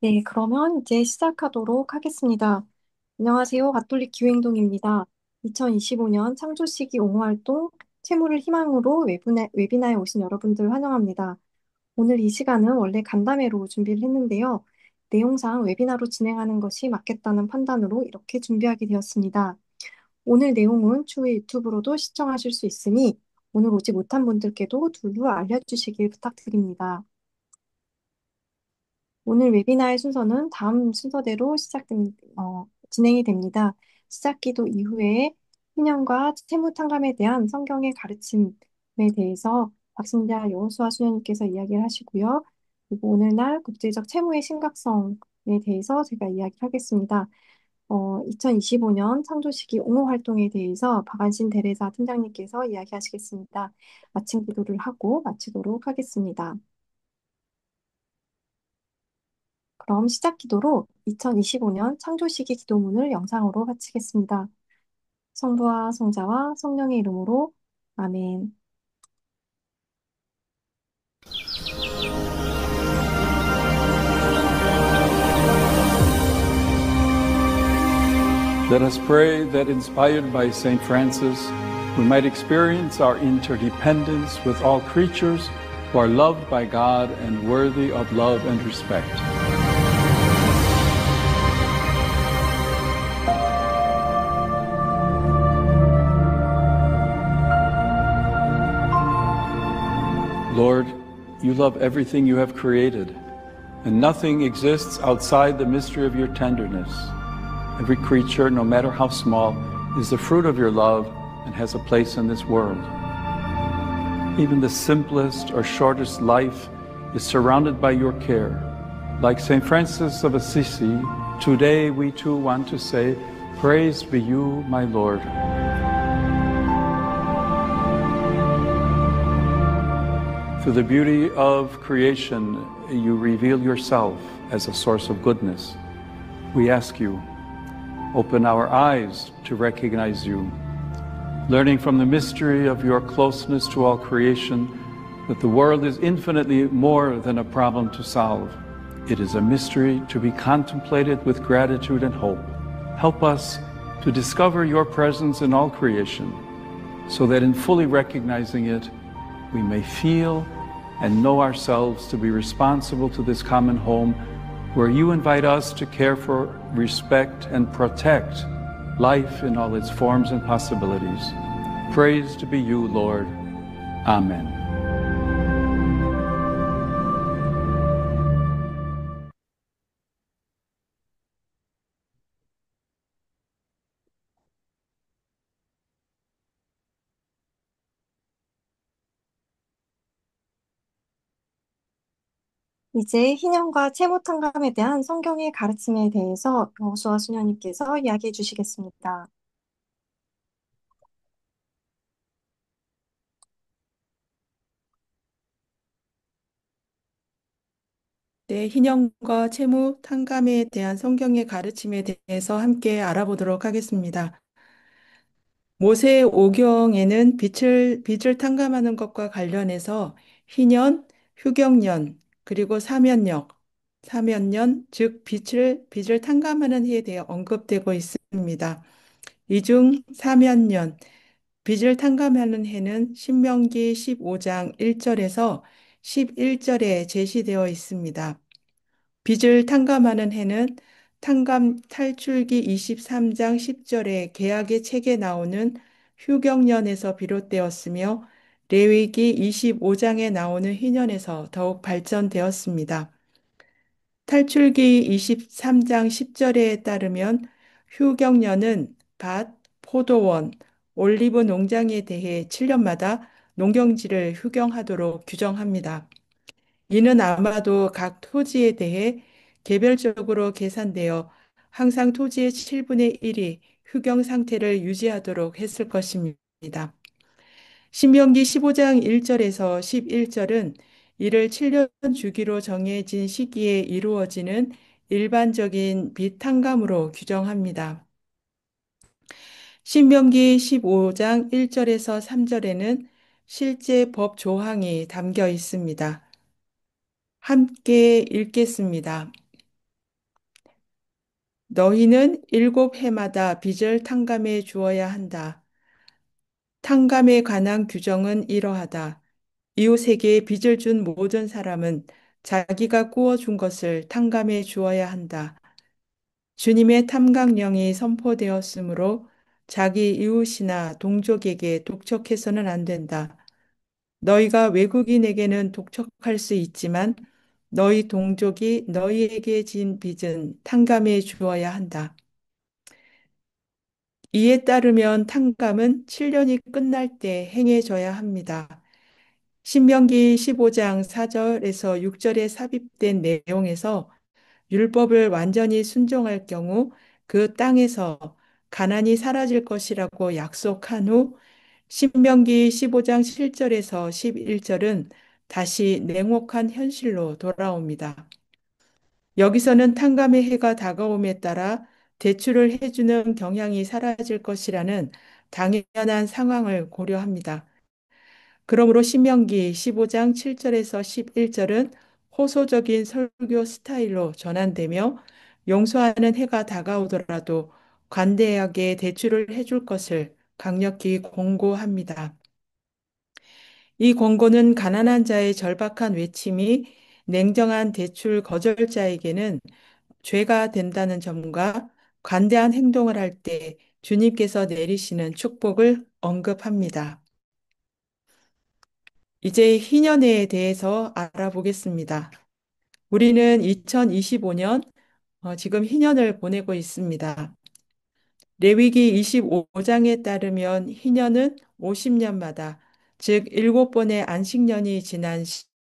네, 그러면 이제 시작하도록 하겠습니다. 안녕하세요. 가톨릭 기후행동입니다. 2025년 창조시기 옹호활동 채무를 희망으로 웨비나에 오신 여러분들 환영합니다. 오늘 이 시간은 원래 간담회로 준비를 했는데요. 내용상 웨비나로 진행하는 것이 맞겠다는 판단으로 이렇게 준비하게 되었습니다. 오늘 내용은 추후에 유튜브로도 시청하실 수 있으니 오늘 오지 못한 분들께도 두루 알려주시길 부탁드립니다. 오늘 웨비나의 순서는 다음 순서대로 진행이 됩니다. 시작기도 이후에 신년과 채무 탕감에 대한 성경의 가르침에 대해서 박신자 여호수아 수녀님께서 이야기를 하시고요. 그리고 오늘날 국제적 채무의 심각성에 대해서 제가 이야기하겠습니다. 2025년 창조시기 옹호 활동에 대해서 박안신 대레사 팀장님께서 이야기하시겠습니다. 마침 기도를 하고 마치도록 하겠습니다. 그럼 시작 기도로 2025년 창조시기 기도문을 영상으로 바치겠습니다. 성부와 성자와 성령의 이름으로 아멘. Let us pray that, inspired by St. Francis, we might experience our interdependence with all creatures who are loved by God and worthy of love and respect. Lord, you love everything you have created, and nothing exists outside the mystery of your tenderness. Every creature, no matter how small, is the fruit of your love and has a place in this world. Even the simplest or shortest life is surrounded by your care. Like St. Francis of Assisi, today we too want to say, "Praised be you, my Lord." Through the beauty of creation, you reveal yourself as a source of goodness. We ask you, open our eyes to recognize you, learning from the mystery of your closeness to all creation that the world is infinitely more than a problem to solve. It is a mystery to be contemplated with gratitude and hope. Help us to discover your presence in all creation, so that in fully recognizing it, we may feel and know ourselves to be responsible to this common home where you invite us to care for, respect, and protect life in all its forms and possibilities. Praised be you, Lord. Amen. 이제 희년과 채무 탕감에 대한 성경의 가르침에 대해서 여호수아 수녀님께서 이야기해 주시겠습니다. 네, 희년과 채무 탕감에 대한 성경의 가르침에 대해서 함께 알아보도록 하겠습니다. 모세 오경에는 빚을 탕감하는 것과 관련해서 희년, 휴경년, 그리고 사면년, 즉 빚을 탕감하는 해에 대해 언급되고 있습니다. 이 중 사면년, 빚을 탕감하는 해는 신명기 15장 1절에서 11절에 제시되어 있습니다. 빚을 탕감하는 해는 탈출기 23장 10절에 계약의 책에 나오는 휴경년에서 비롯되었으며 레위기 25장에 나오는 희년에서 더욱 발전되었습니다. 탈출기 23장 10절에 따르면 휴경년은 밭, 포도원, 올리브 농장에 대해 7년마다 농경지를 휴경하도록 규정합니다. 이는 아마도 각 토지에 대해 개별적으로 계산되어 항상 토지의 7분의 1이 휴경 상태를 유지하도록 했을 것입니다. 신명기 15장 1절에서 11절은 이를 7년 주기로 정해진 시기에 이루어지는 일반적인 빚 탕감으로 규정합니다. 신명기 15장 1절에서 3절에는 실제 법 조항이 담겨 있습니다. 함께 읽겠습니다. 너희는 일곱 해마다 빚을 탕감해 주어야 한다. 탕감에 관한 규정은 이러하다. 이웃에게 빚을 준 모든 사람은 자기가 구워준 것을 탕감해 주어야 한다. 주님의 탐강령이 선포되었으므로 자기 이웃이나 동족에게 독촉해서는 안 된다. 너희가 외국인에게는 독촉할 수 있지만 너희 동족이 너희에게 진 빚은 탕감해 주어야 한다. 이에 따르면 탕감은 7년이 끝날 때 행해져야 합니다. 신명기 15장 4절에서 6절에 삽입된 내용에서 율법을 완전히 순종할 경우 그 땅에서 가난이 사라질 것이라고 약속한 후 신명기 15장 7절에서 11절은 다시 냉혹한 현실로 돌아옵니다. 여기서는 탕감의 해가 다가옴에 따라 대출을 해주는 경향이 사라질 것이라는 당연한 상황을 고려합니다. 그러므로 신명기 15장 7절에서 11절은 호소적인 설교 스타일로 전환되며 용서하는 해가 다가오더라도 관대하게 대출을 해줄 것을 강력히 권고합니다. 이 권고는 가난한 자의 절박한 외침이 냉정한 대출 거절자에게는 죄가 된다는 점과 관대한 행동을 할 때 주님께서 내리시는 축복을 언급합니다. 이제 희년에 대해서 알아보겠습니다. 우리는 2025년 지금 희년을 보내고 있습니다. 레위기 25장에 따르면 희년은 50년마다 즉 7번의 안식년이 지난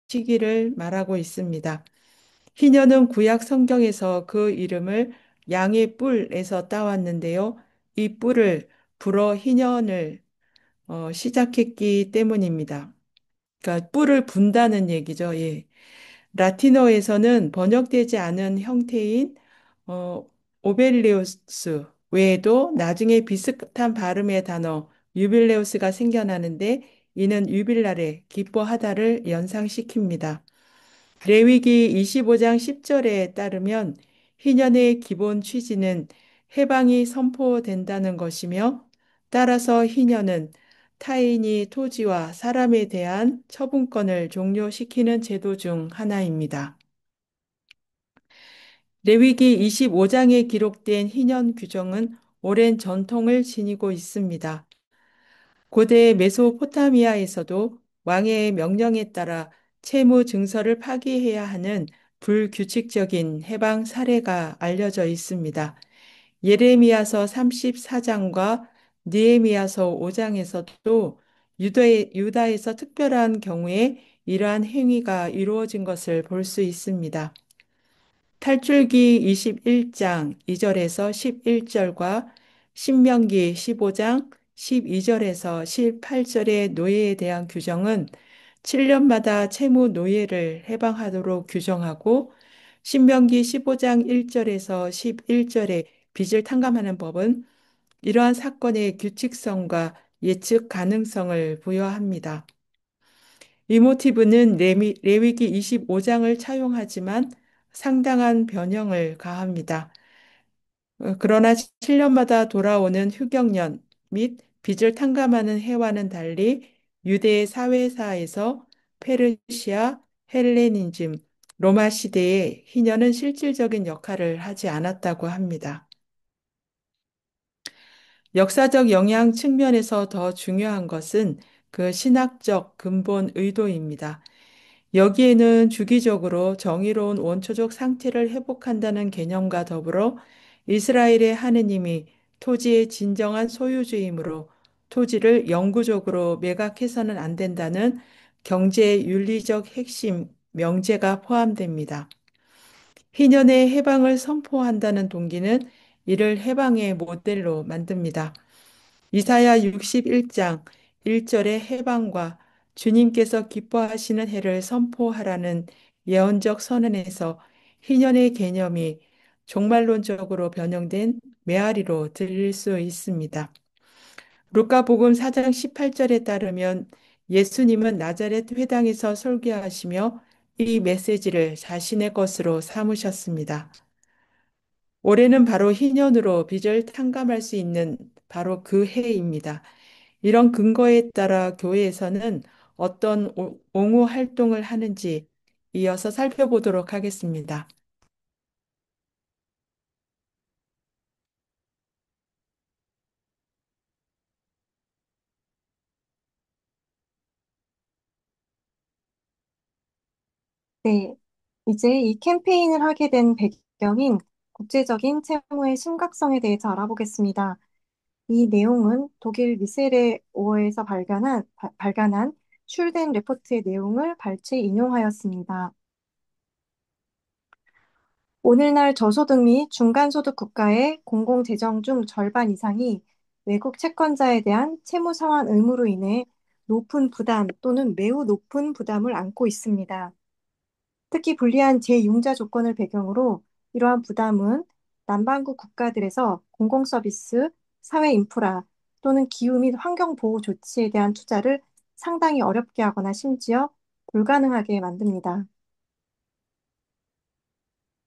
시기를 말하고 있습니다. 희년은 구약 성경에서 그 이름을 양의 뿔에서 따왔는데요. 이 뿔을 불어 희년을 시작했기 때문입니다. 그러니까 뿔을 분다는 얘기죠. 예. 라틴어에서는 번역되지 않은 형태인 어, 오벨리우스 외에도 나중에 비슷한 발음의 단어 유빌레우스가 생겨나는데 이는 유빌랄에 기뻐하다를 연상시킵니다. 레위기 25장 10절에 따르면 희년의 기본 취지는 해방이 선포된다는 것이며 따라서 희년은 타인이 토지와 사람에 대한 처분권을 종료시키는 제도 중 하나입니다. 레위기 25장에 기록된 희년 규정은 오랜 전통을 지니고 있습니다. 고대 메소포타미아에서도 왕의 명령에 따라 채무 증서를 파기해야 하는 불규칙적인 해방 사례가 알려져 있습니다. 예레미야서 34장과 느헤미야서 5장에서도 유다에서 특별한 경우에 이러한 행위가 이루어진 것을 볼 수 있습니다. 탈출기 21장 2절에서 11절과 신명기 15장 12절에서 18절의 노예에 대한 규정은 7년마다 채무 노예를 해방하도록 규정하고 신명기 15장 1절에서 11절에 빚을 탕감하는 법은 이러한 사건의 규칙성과 예측 가능성을 부여합니다. 이 모티브는 레위기 25장을 차용하지만 상당한 변형을 가합니다. 그러나 7년마다 돌아오는 휴경년 및 빚을 탕감하는 해와는 달리 유대 사회사에서 페르시아, 헬레니즘, 로마 시대에 희년은 실질적인 역할을 하지 않았다고 합니다. 역사적 영향 측면에서 더 중요한 것은 그 신학적 근본 의도입니다. 여기에는 주기적으로 정의로운 원초적 상태를 회복한다는 개념과 더불어 이스라엘의 하느님이 토지의 진정한 소유주이므로 토지를 영구적으로 매각해서는 안 된다는 경제 윤리적 핵심 명제가 포함됩니다. 희년의 해방을 선포한다는 동기는 이를 해방의 모델로 만듭니다. 이사야 61장 1절의 해방과 주님께서 기뻐하시는 해를 선포하라는 예언적 선언에서 희년의 개념이 종말론적으로 변형된 메아리로 들릴 수 있습니다. 루카복음 4장 18절에 따르면 예수님은 나자렛 회당에서 설교하시며 이 메시지를 자신의 것으로 삼으셨습니다. 올해는 바로 희년으로 빚을 탕감할 수 있는 바로 그 해입니다. 이런 근거에 따라 교회에서는 어떤 옹호 활동을 하는지 이어서 살펴보도록 하겠습니다. 네, 이제 이 캠페인을 하게 된 배경인 국제적인 채무의 심각성에 대해서 알아보겠습니다. 이 내용은 독일 미세레오어에서 발간한 슐덴 레포트의 내용을 발췌 인용하였습니다. 오늘날 저소득 및 중간소득 국가의 공공재정 중 절반 이상이 외국 채권자에 대한 채무 상환 의무로 인해 높은 부담 또는 매우 높은 부담을 안고 있습니다. 특히 불리한 제6자 조건을 배경으로 이러한 부담은 남반구 국가들에서 공공서비스, 사회 인프라 또는 기후 및 환경 보호 조치에 대한 투자를 상당히 어렵게 하거나 심지어 불가능하게 만듭니다.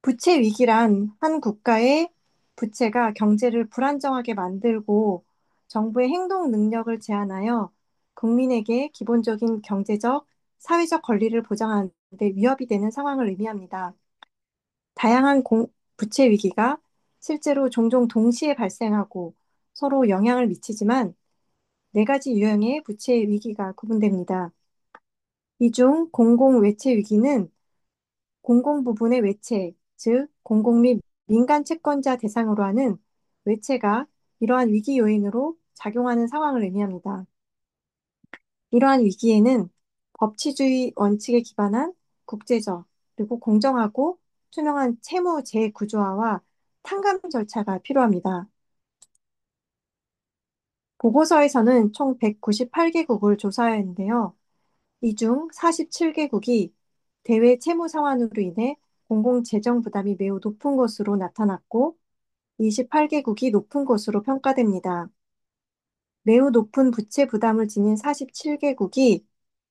부채 위기란 한 국가의 부채가 경제를 불안정하게 만들고 정부의 행동 능력을 제한하여 국민에게 기본적인 경제적, 사회적 권리를 보장하는 데 위협이 되는 상황을 의미합니다. 다양한 부채 위기가 실제로 종종 동시에 발생하고 서로 영향을 미치지만 네 가지 유형의 부채 위기가 구분됩니다. 이 중 공공 외채 위기는 공공 부분의 외채, 즉 공공 및 민간 채권자 대상으로 하는 외채가 이러한 위기 요인으로 작용하는 상황을 의미합니다. 이러한 위기에는 법치주의 원칙에 기반한 국제적 그리고 공정하고 투명한 채무 재구조화와 탕감 절차가 필요합니다. 보고서에서는 총 198개국을 조사했는데요. 이 중 47개국이 대외 채무 상환으로 인해 공공재정 부담이 매우 높은 것으로 나타났고 28개국이 높은 것으로 평가됩니다. 매우 높은 부채 부담을 지닌 47개국이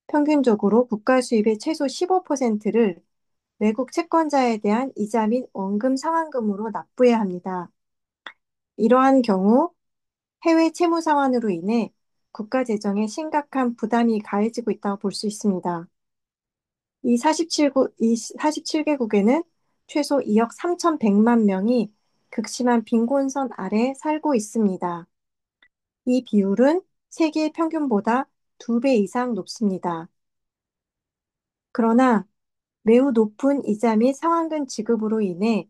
평균적으로 국가 수입의 최소 15%를 외국 채권자에 대한 이자 및 원금 상환금으로 납부해야 합니다. 이러한 경우 해외 채무 상환으로 인해 국가 재정에 심각한 부담이 가해지고 있다고 볼 수 있습니다. 이 47개국에는 최소 2억 3,100만 명이 극심한 빈곤선 아래 살고 있습니다. 이 비율은 세계 평균보다 2배 이상 높습니다. 그러나 매우 높은 이자 및 상환금 지급으로 인해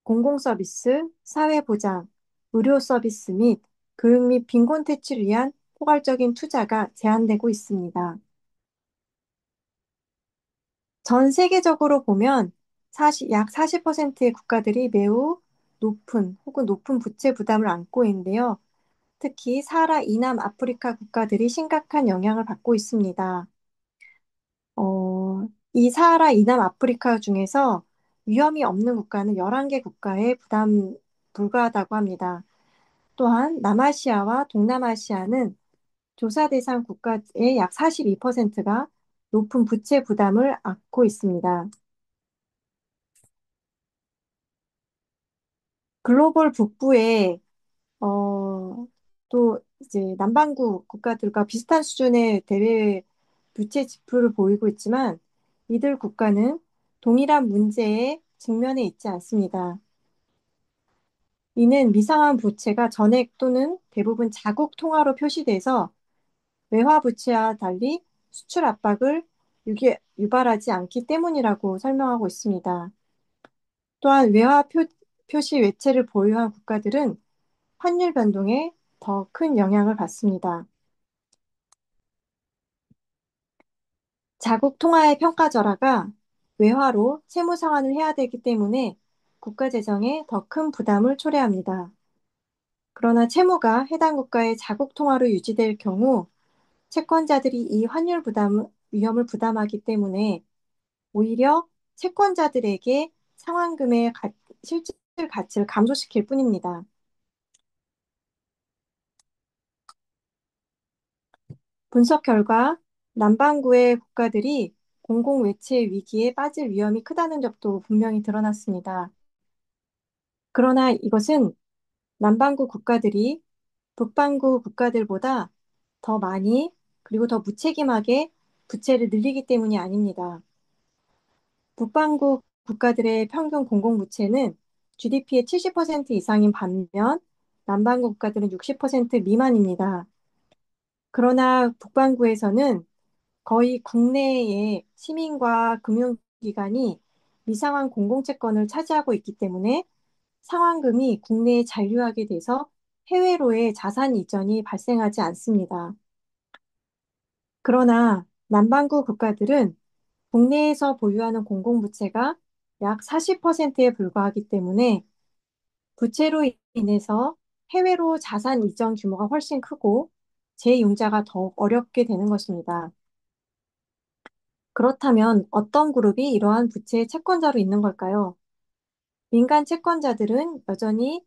공공서비스, 사회보장, 의료 서비스 및 교육 및 빈곤 퇴치를 위한 포괄적인 투자가 제한되고 있습니다. 전 세계적으로 보면 약 40%의 국가들이 매우 높은 혹은 높은 부채 부담을 안고 있는데요. 특히 사하라 이남 아프리카 국가들이 심각한 영향을 받고 있습니다. 이 사하라 이남 아프리카 중에서 위험이 없는 국가는 11개 국가에 부담 불가하다고 합니다. 또한 남아시아와 동남아시아는 조사 대상 국가의 약 42%가 높은 부채 부담을 안고 있습니다. 글로벌 북부에 또 이제 남반구 국가들과 비슷한 수준의 대외 부채 지표를 보이고 있지만 이들 국가는 동일한 문제에 직면해 있지 않습니다. 이는 미상한 부채가 전액 또는 대부분 자국 통화로 표시돼서 외화 부채와 달리 수출 압박을 유발하지 않기 때문이라고 설명하고 있습니다. 또한 표시 외채를 보유한 국가들은 환율 변동에 더 큰 영향을 받습니다. 자국 통화의 평가절하가 외화로 채무 상환을 해야 되기 때문에 국가 재정에 더 큰 부담을 초래합니다. 그러나 채무가 해당 국가의 자국 통화로 유지될 경우 채권자들이 이 위험을 부담하기 때문에 오히려 채권자들에게 상환금의 실질 가치를 감소시킬 뿐입니다. 분석 결과 남반구의 국가들이 공공 외채 위기에 빠질 위험이 크다는 점도 분명히 드러났습니다. 그러나 이것은 남반구 국가들이 북반구 국가들보다 더 많이 그리고 더 무책임하게 부채를 늘리기 때문이 아닙니다. 북반구 국가들의 평균 공공부채는 GDP의 70% 이상인 반면 남반구 국가들은 60% 미만입니다. 그러나 북반구에서는 거의 국내의 시민과 금융기관이 미상환 공공채권을 차지하고 있기 때문에 상환금이 국내에 잔류하게 돼서 해외로의 자산 이전이 발생하지 않습니다. 그러나 남반구 국가들은 국내에서 보유하는 공공부채가 약 40%에 불과하기 때문에 부채로 인해서 해외로 자산 이전 규모가 훨씬 크고 재융자가 더욱 어렵게 되는 것입니다. 그렇다면 어떤 그룹이 이러한 부채의 채권자로 있는 걸까요? 민간 채권자들은 여전히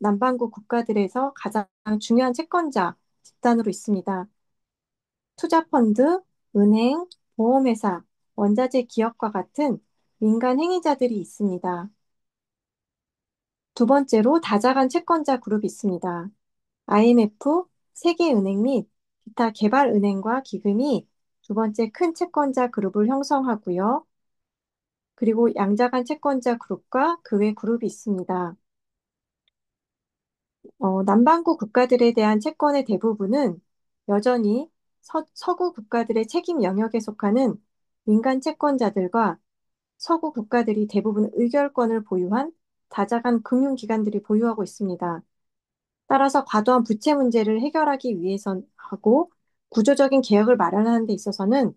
남반구 국가들에서 가장 중요한 채권자 집단으로 있습니다. 투자펀드, 은행, 보험회사, 원자재 기업과 같은 민간 행위자들이 있습니다. 두 번째로 다자간 채권자 그룹이 있습니다. IMF, 세계은행 및 기타 개발은행과 기금이 두 번째 큰 채권자 그룹을 형성하고요. 그리고 양자간 채권자 그룹과 그 외 그룹이 있습니다. 남반구 국가들에 대한 채권의 대부분은 여전히 서구 국가들의 책임 영역에 속하는 민간 채권자들과 서구 국가들이 대부분 의결권을 보유한 다자간 금융기관들이 보유하고 있습니다. 따라서 과도한 부채 문제를 해결하기 위해선 하고 구조적인 개혁을 마련하는 데 있어서는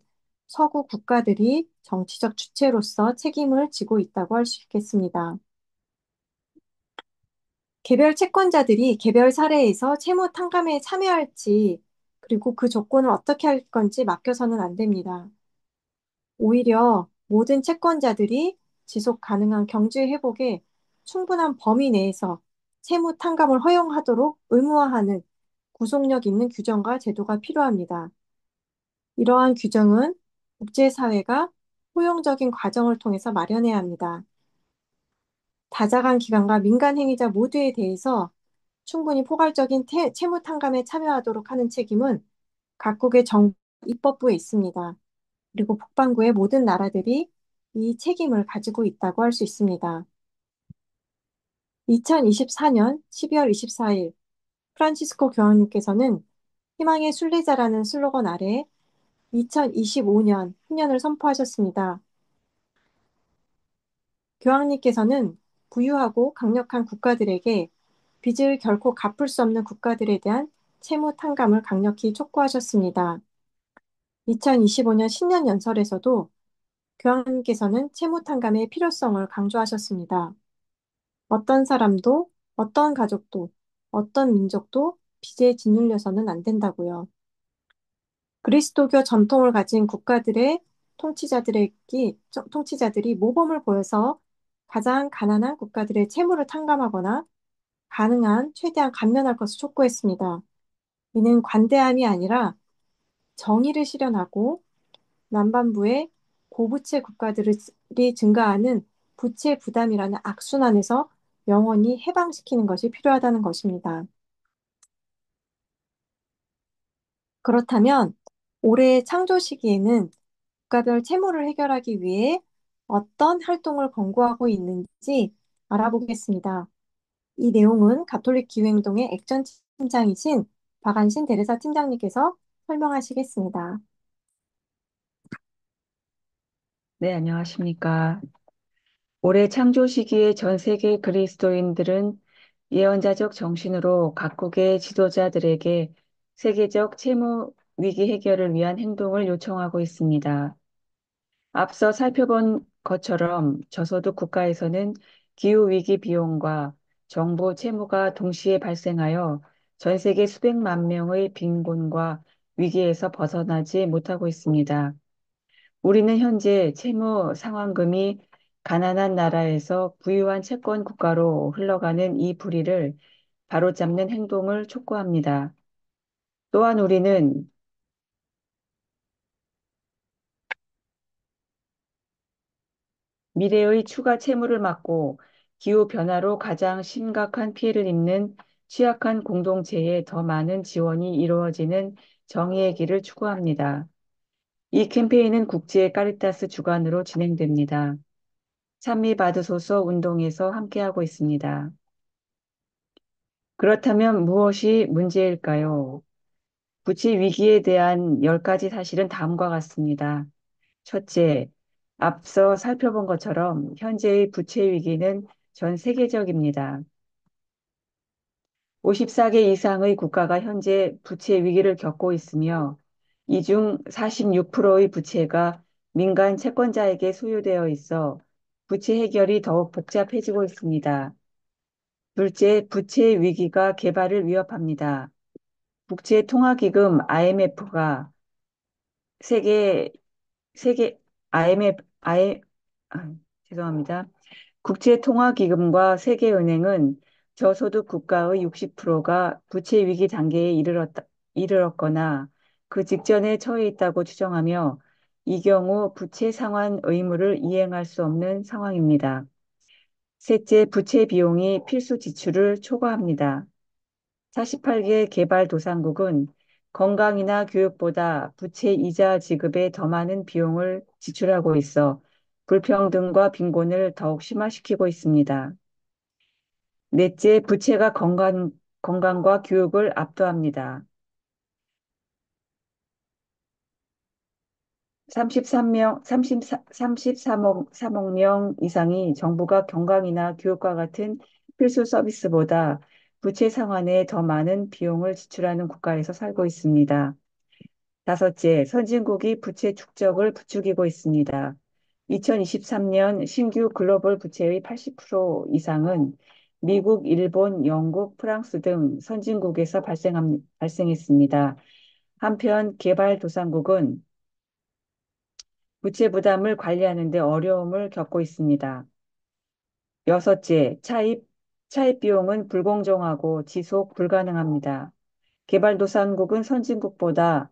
서구 국가들이 정치적 주체로서 책임을 지고 있다고 할 수 있겠습니다. 개별 채권자들이 개별 사례에서 채무 탕감에 참여할지 그리고 그 조건을 어떻게 할 건지 맡겨서는 안 됩니다. 오히려 모든 채권자들이 지속 가능한 경제 회복에 충분한 범위 내에서 채무 탕감을 허용하도록 의무화하는 구속력 있는 규정과 제도가 필요합니다. 이러한 규정은 국제사회가 포용적인 과정을 통해서 마련해야 합니다. 다자간 기관과 민간 행위자 모두에 대해서 충분히 포괄적인 채무 탕감에 참여하도록 하는 책임은 각국의 정부 입법부에 있습니다. 그리고 북반구의 모든 나라들이 이 책임을 가지고 있다고 할 수 있습니다. 2024년 12월 24일 프란치스코 교황님께서는 희망의 순례자라는 슬로건 아래 2025년 후년을 선포하셨습니다. 교황님께서는 부유하고 강력한 국가들에게 빚을 결코 갚을 수 없는 국가들에 대한 채무 탕감을 강력히 촉구하셨습니다. 2025년 신년 연설에서도 교황님께서는 채무 탕감의 필요성을 강조하셨습니다. 어떤 사람도, 어떤 가족도, 어떤 민족도 빚에 짓눌려서는 안 된다고요. 그리스도교 전통을 가진 국가들의 통치자들이 모범을 보여서 가장 가난한 국가들의 채무를 탕감하거나 가능한 최대한 감면할 것을 촉구했습니다. 이는 관대함이 아니라 정의를 실현하고 남반부의 고부채 국가들이 증가하는 부채 부담이라는 악순환에서 영원히 해방시키는 것이 필요하다는 것입니다. 그렇다면 올해 창조 시기에는 국가별 채무를 해결하기 위해 어떤 활동을 권고하고 있는지 알아보겠습니다. 이 내용은 가톨릭 기후행동의 액션 팀장이신 박안신 대레사 팀장님께서 설명하시겠습니다. 네, 안녕하십니까. 올해 창조 시기에 전 세계 그리스도인들은 예언자적 정신으로 각국의 지도자들에게 세계적 채무 위기 해결을 위한 행동을 요청하고 있습니다. 앞서 살펴본 것처럼 저소득 국가에서는 기후위기 비용과 정부 채무가 동시에 발생하여 전 세계 수백만 명의 빈곤과 위기에서 벗어나지 못하고 있습니다. 우리는 현재 채무 상환금이 가난한 나라에서 부유한 채권 국가로 흘러가는 이 불의를 바로잡는 행동을 촉구합니다. 또한 우리는 미래의 추가 채무를 막고 기후변화로 가장 심각한 피해를 입는 취약한 공동체에 더 많은 지원이 이루어지는 정의의 길을 추구합니다. 이 캠페인은 국제 카리타스 주관으로 진행됩니다. 찬미 받으소서 운동에서 함께하고 있습니다. 그렇다면 무엇이 문제일까요? 부채 위기에 대한 10가지 사실은 다음과 같습니다. 첫째, 앞서 살펴본 것처럼 현재의 부채 위기는 전 세계적입니다. 54개 이상의 국가가 현재 부채 위기를 겪고 있으며 이 중 46%의 부채가 민간 채권자에게 소유되어 있어 부채 해결이 더욱 복잡해지고 있습니다. 둘째, 부채 위기가 개발을 위협합니다. 국제통화기금 IMF가 세계 IMF, 아, 죄송합니다. 국제통화기금과 세계은행은 저소득 국가의 60%가 부채 위기 단계에 이르렀거나 그 직전에 처해 있다고 추정하며 이 경우 부채 상환 의무를 이행할 수 없는 상황입니다. 셋째, 부채 비용이 필수 지출을 초과합니다. 48개 개발도상국은 건강이나 교육보다 부채 이자 지급에 더 많은 비용을 지출하고 있어 불평등과 빈곤을 더욱 심화시키고 있습니다. 넷째, 부채가 건강과 교육을 압도합니다. 33억 명 이상이 정부가 건강이나 교육과 같은 필수 서비스보다 부채 상환에 더 많은 비용을 지출하는 국가에서 살고 있습니다. 다섯째, 선진국이 부채 축적을 부추기고 있습니다. 2023년 신규 글로벌 부채의 80% 이상은 미국, 일본, 영국, 프랑스 등 선진국에서 발생했습니다. 한편 개발도상국은 부채 부담을 관리하는 데 어려움을 겪고 있습니다. 여섯째, 차입 비용은 불공정하고 지속 불가능합니다. 개발도상국은 선진국보다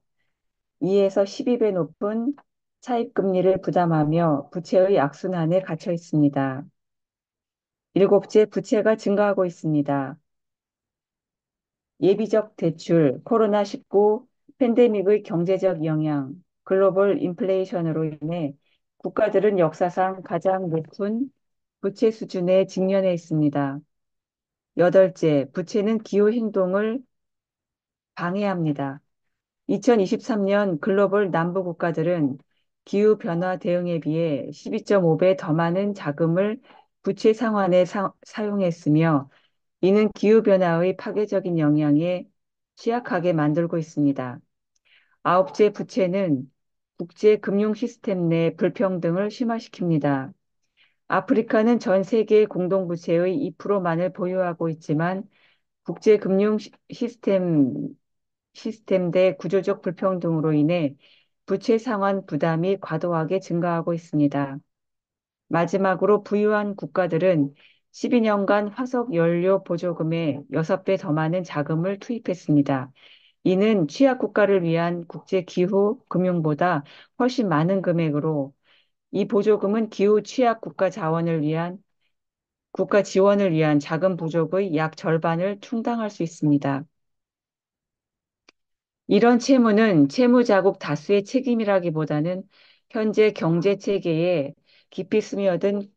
2에서 12배 높은 차입금리를 부담하며 부채의 악순환에 갇혀 있습니다. 일곱째, 부채가 증가하고 있습니다. 예비적 대출, 코로나19 팬데믹의 경제적 영향, 글로벌 인플레이션으로 인해 국가들은 역사상 가장 높은 부채 수준에 직면해 있습니다. 여덟째, 부채는 기후 행동을 방해합니다. 2023년 글로벌 남부 국가들은 기후변화 대응에 비해 12.5배 더 많은 자금을 부채 상환에 사용했으며 이는 기후변화의 파괴적인 영향에 취약하게 만들고 있습니다. 아홉째, 부채는 국제 금융 시스템 내 불평등을 심화시킵니다. 아프리카는 전 세계 공동부채의 2%만을 보유하고 있지만 국제 금융 시스템 내 구조적 불평등으로 인해 부채 상환 부담이 과도하게 증가하고 있습니다. 마지막으로 부유한 국가들은 12년간 화석 연료 보조금에 6배 더 많은 자금을 투입했습니다. 이는 취약 국가를 위한 국제 기후 금융보다 훨씬 많은 금액으로 이 보조금은 기후 취약 국가 지원을 위한 자금 부족의 약 절반을 충당할 수 있습니다. 이런 채무는 채무 자국 다수의 책임이라기보다는 현재 경제 체계에 깊이 스며든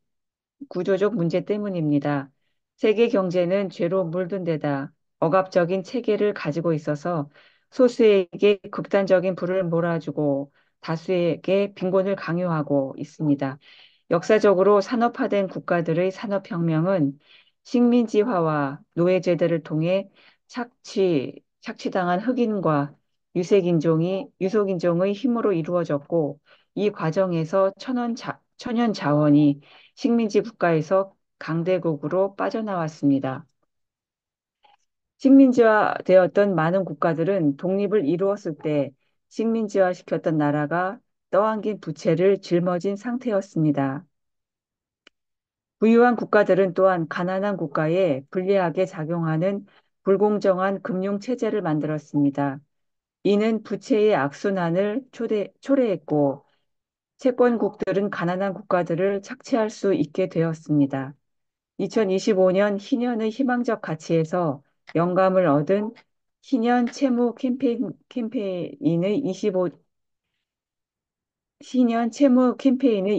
구조적 문제 때문입니다. 세계 경제는 죄로 물든 데다 억압적인 체계를 가지고 있어서 소수에게 극단적인 부를 몰아주고 다수에게 빈곤을 강요하고 있습니다. 역사적으로 산업화된 국가들의 산업혁명은 식민지화와 노예제도를 통해 착취당한 흑인과 유색인종의 힘으로 이루어졌고 이 과정에서 천연 자원이 식민지 국가에서 강대국으로 빠져나왔습니다. 식민지화되었던 많은 국가들은 독립을 이루었을 때 식민지화 시켰던 나라가 떠안긴 부채를 짊어진 상태였습니다. 부유한 국가들은 또한 가난한 국가에 불리하게 작용하는 불공정한 금융 체제를 만들었습니다. 이는 부채의 악순환을 초래했고 채권국들은 가난한 국가들을 착취할 수 있게 되었습니다. 2025년 희년의 희망적 가치에서 영감을 얻은 희년 채무 캠페인의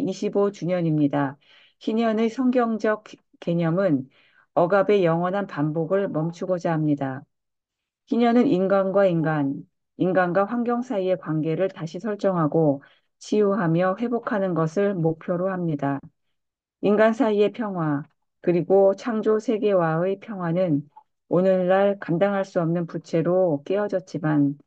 25주년입니다. 희년의 성경적 개념은 억압의 영원한 반복을 멈추고자 합니다. 희년은 인간과 환경 사이의 관계를 다시 설정하고 치유하며 회복하는 것을 목표로 합니다. 인간 사이의 평화, 그리고 창조 세계와의 평화는 오늘날 감당할 수 없는 부채로 깨어졌지만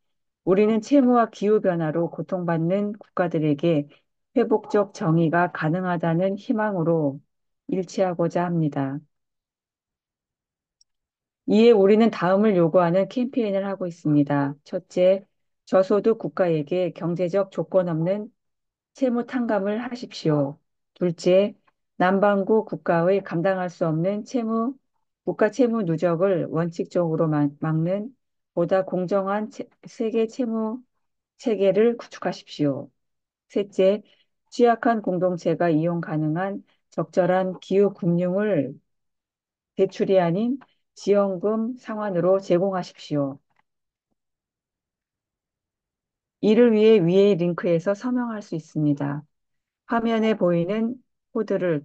우리는 채무와 기후변화로 고통받는 국가들에게 회복적 정의가 가능하다는 희망으로 일치하고자 합니다. 이에 우리는 다음을 요구하는 캠페인을 하고 있습니다. 첫째, 저소득 국가에게 경제적 조건 없는 채무 탕감을 하십시오. 둘째, 남반구 국가의 감당할 수 없는 국가 채무 누적을 원칙적으로 막는 보다 공정한 세계 채무 체계를 구축하십시오. 셋째, 취약한 공동체가 이용 가능한 적절한 기후 금융을 대출이 아닌 지원금 상환으로 제공하십시오. 이를 위해 위의 링크에서 서명할 수 있습니다. 화면에 보이는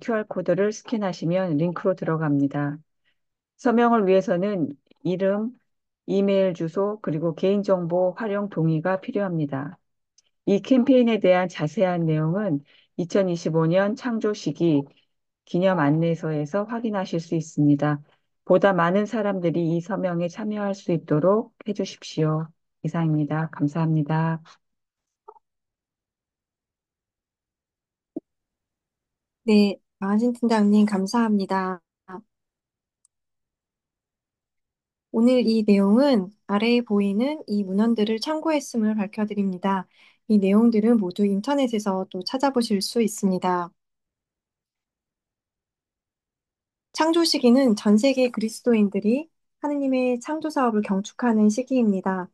QR코드를 스캔하시면 링크로 들어갑니다. 서명을 위해서는 이름, 이메일 주소, 그리고 개인정보 활용 동의가 필요합니다. 이 캠페인에 대한 자세한 내용은 2025년 창조 시기 기념 안내서에서 확인하실 수 있습니다. 보다 많은 사람들이 이 서명에 참여할 수 있도록 해주십시오. 이상입니다. 감사합니다. 네, 안신 팀장님 감사합니다. 오늘 이 내용은 아래에 보이는 이 문헌들을 참고했음을 밝혀드립니다. 이 내용들은 모두 인터넷에서 또 찾아보실 수 있습니다. 창조 시기는 전 세계 그리스도인들이 하느님의 창조 사업을 경축하는 시기입니다.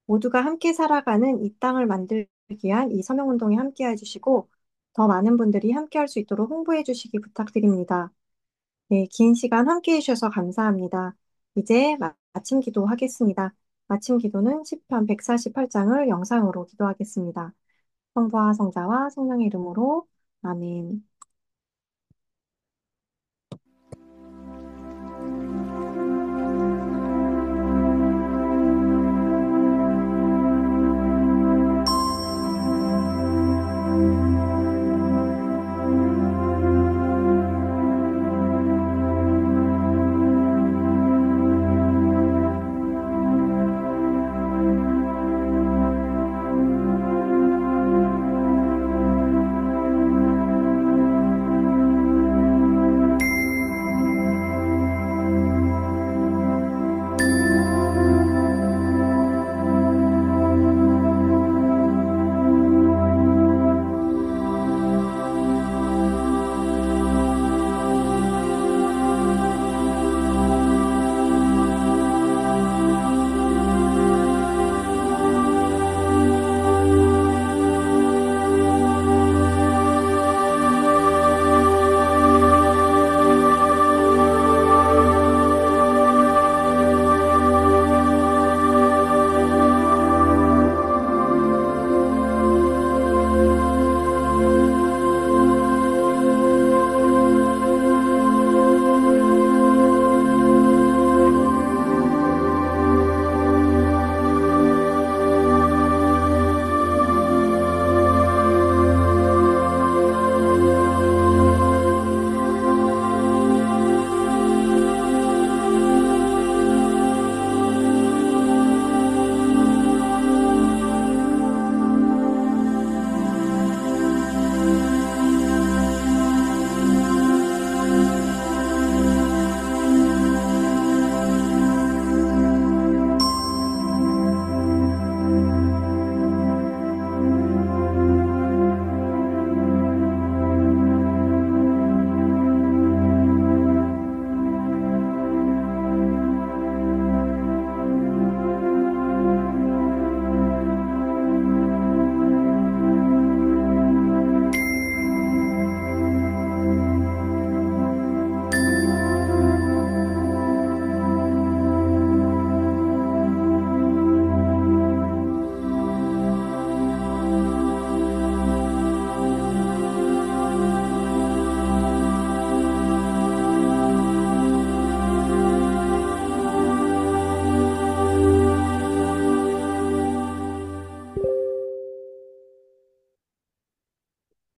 모두가 함께 살아가는 이 땅을 만들기 위한 이 서명운동에 함께 해주시고 더 많은 분들이 함께 할 수 있도록 홍보해 주시기 부탁드립니다. 네, 긴 시간 함께 해주셔서 감사합니다. 이제 마침 기도하겠습니다. 마침 기도는 시편 148장을 영상으로 기도하겠습니다. 성부와 성자와 성령의 이름으로 아멘.